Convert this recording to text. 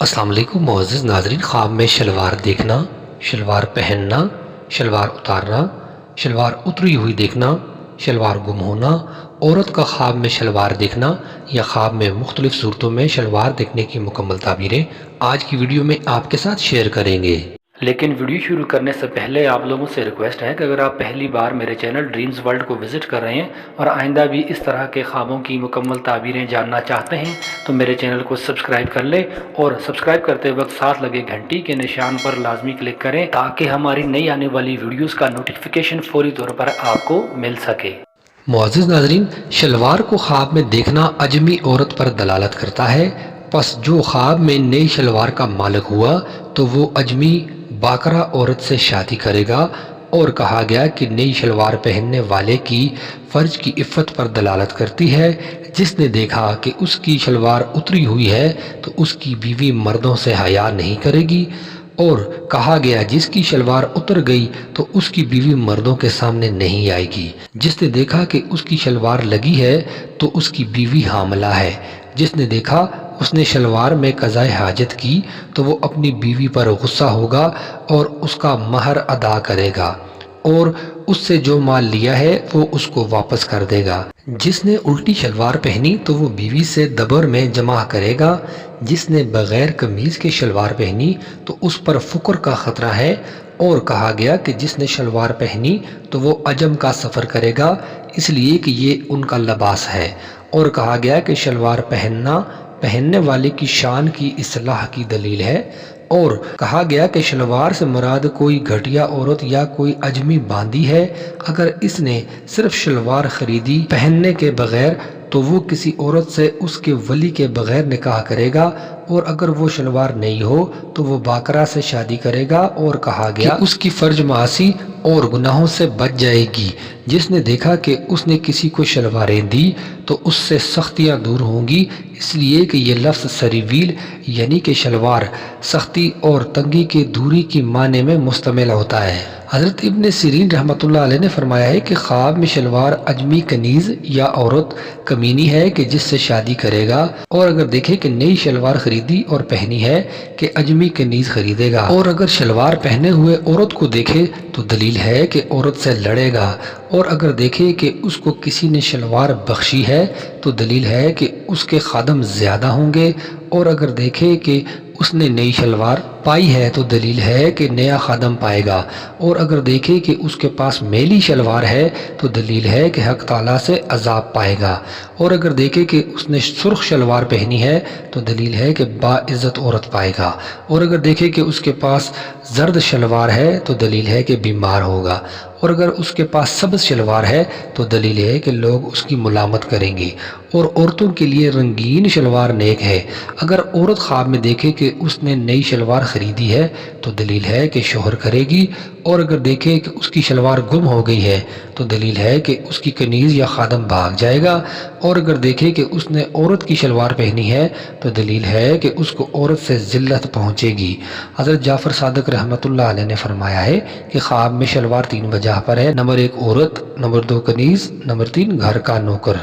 السلام علیکم معزز ناظرین، خواب میں شلوار دیکھنا، شلوار پہننا، شلوار اتارنا، شلوار اتری ہوئی دیکھنا، شلوار گم ہونا، عورت کا خواب میں شلوار دیکھنا یا خواب میں مختلف صورتوں میں شلوار دیکھنے کی مکمل تعبیریں آج کی ویڈیو میں آپ کے ساتھ شیئر کریں گے۔ لیکن ویڈیو شروع کرنے سے پہلے آپ لوگوں سے ریکویسٹ ہے کہ اگر آپ پہلی بار میرے چینل ڈریمز ورلڈ کو وزٹ کر رہے ہیں اور آئندہ بھی اس طرح کے خوابوں کی مکمل تعبیریں جاننا چاہتے ہیں تو میرے چینل کو سبسکرائب کر لیں اور سبسکرائب کرتے وقت ساتھ لگے گھنٹی کے نشان پر لازمی کلک کریں تاکہ ہماری نئی آنے والی ویڈیوز کا نوٹیفیکیشن فوری طور پر آپ کو مل سکے۔ معزز ناظرین، شلوار کو خواب میں دیکھنا اجمی عورت پر دلالت کرتا ہے، پس جو خواب میں نئی شلوار کا مالک ہوا تو وہ اجمی باکرہ عورت سے شادی کرے گا، اور کہا گیا کہ نئی شلوار پہننے والے کی فرج کی عفت پر دلالت کرتی ہے۔ جس نے دیکھا کہ اس کی شلوار اتری ہوئی ہے تو اس کی بیوی مردوں سے حیا نہیں کرے گی، اور کہا گیا جس کی شلوار اتر گئی تو اس کی بیوی مردوں کے سامنے نہیں آئے گی۔ جس نے دیکھا کہ اس کی شلوار لگی ہے تو اس کی بیوی حاملہ ہے۔ جس نے دیکھا اس نے شلوار میں قضائے حاجت کی تو وہ اپنی بیوی پر غصہ ہوگا اور اس کا مہر ادا کرے گا، اور اس سے جو مال لیا ہے وہ اس کو واپس کر دے گا۔ جس نے الٹی شلوار پہنی تو وہ بیوی سے دبر میں جمع کرے گا۔ جس نے بغیر قمیض کے شلوار پہنی تو اس پر فقر کا خطرہ ہے، اور کہا گیا کہ جس نے شلوار پہنی تو وہ عجم کا سفر کرے گا، اس لیے کہ یہ ان کا لباس ہے، اور کہا گیا کہ شلوار پہننا پہننے والے کی شان کی اصلاح کی دلیل ہے، اور کہا گیا کہ شلوار سے مراد کوئی گھٹیا عورت یا کوئی اجمی باندی ہے۔ اگر اس نے صرف شلوار خریدی پہننے کے بغیر تو وہ کسی عورت سے اس کے ولی کے بغیر نکاح کرے گا، اور اگر وہ شلوار نہیں ہو تو وہ باکرہ سے شادی کرے گا، اور کہا گیا کہ اس کی فرج معاصی اور گناہوں سے بچ جائے گی۔ جس نے دیکھا کہ اس نے کسی کو شلواریں دی تو اس سے سختیاں دور ہوں گی، اس لیے کہ یہ لفظ سریویل یعنی کہ شلوار سختی اور تنگی کے دوری کی معنی میں مشتمل ہوتا ہے۔ حضرت ابن سیرین رحمۃ اللہ علیہ نے فرمایا ہے کہ خواب میں شلوار اجمی کنیز یا عورت کمینی ہے کہ جس سے شادی کرے گا، اور اگر دیکھے کہ نئی شلوار خریدی اور پہنی ہے کہ اجمی کنیز خریدے گا، اور اگر شلوار پہنے ہوئے عورت کو دیکھے تو دلیل ہے کہ عورت سے لڑے گا، اور اگر دیکھے کہ اس کو کسی نے شلوار بخشی ہے تو دلیل ہے کہ اس کے خادم زیادہ ہوں گے، اور اگر دیکھے کہ اس نے نئی شلوار پائی ہے تو دلیل ہے کہ نیا خادم پائے گا، اور اگر دیکھے کہ اس کے پاس میلی شلوار ہے تو دلیل ہے کہ حق تعالیٰ سے عذاب پائے گا، اور اگر دیکھے کہ اس نے سرخ شلوار پہنی ہے تو دلیل ہے کہ باعزت عورت پائے گا، اور اگر دیکھے کہ اس کے پاس زرد شلوار ہے تو دلیل ہے کہ بیمار ہوگا، اور اگر اس کے پاس سبز شلوار ہے تو دلیل ہے کہ لوگ اس کی ملامت کریں گے، اور عورتوں کے لیے رنگین شلوار نیک ہے۔ اگر عورت خواب میں دیکھے کہ اس نے نئی شلوار خریدی ہے تو دلیل ہے کہ شوہر کرے گی، اور اگر دیکھے کہ اس کی شلوار گم ہو گئی ہے تو دلیل ہے کہ اس کی کنیز یا خادم بھاگ جائے گا، اور اگر دیکھے کہ اس نے عورت کی شلوار پہنی ہے تو دلیل ہے کہ اس کو عورت سے ذلت پہنچے گی۔ حضرت جعفر صادق رحمۃ اللہ علیہ نے فرمایا ہے کہ خواب میں شلوار 3 وجہ پر ہے: نمبر 1 عورت، نمبر 2 کنیز، نمبر 3 گھر کا نوکر۔